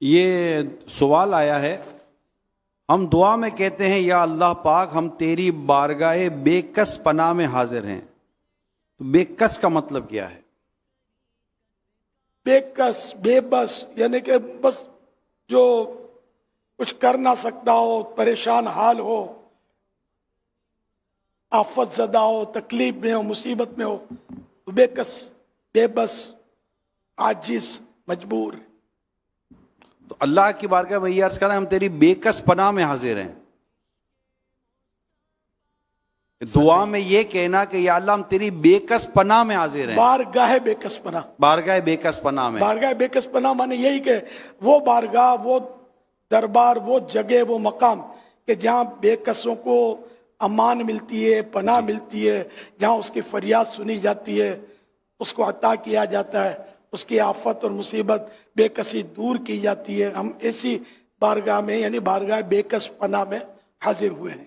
یہ سوال آیا ہے، ہم دعا میں کہتے ہیں یا اللہ پاک ہم تیری بارگاہ بے کس پناہ میں حاضر ہیں، تو بے کس کا مطلب کیا ہے؟ بے کس، بے بس، یعنی کہ بس جو کچھ کر نہ سکتا ہو، پریشان حال ہو، آفت زدہ ہو، تکلیف میں ہو، مصیبت میں ہو، تو بے کس، بے بس، عاجز، مجبور۔ تو اللہ کی بارگاہ میں یہ عرض کریں ہم تیری بے کس پناہ میں حاضر ہیں، دعا میں یہ کہنا کہ یا اللہ ہم تیری بے کس پناہ میں حاضر ہیں، بارگاہ بے کس پناہ، بارگاہ بے کس پناہ میں۔ بارگاہ بے کس پناہ مانے یہی کہ وہ بارگاہ، وہ دربار، وہ جگہ، وہ مقام کہ جہاں بے کسوں کو امان ملتی ہے، پناہ ملتی ہے، جہاں اس کی فریاد سنی جاتی ہے، اس کو عطا کیا جاتا ہے، اس کی آفت اور مصیبت بے کسی دور کی جاتی ہے۔ ہم ایسی بارگاہ میں، یعنی بارگاہ بے کس پناہ میں حاضر ہوئے ہیں۔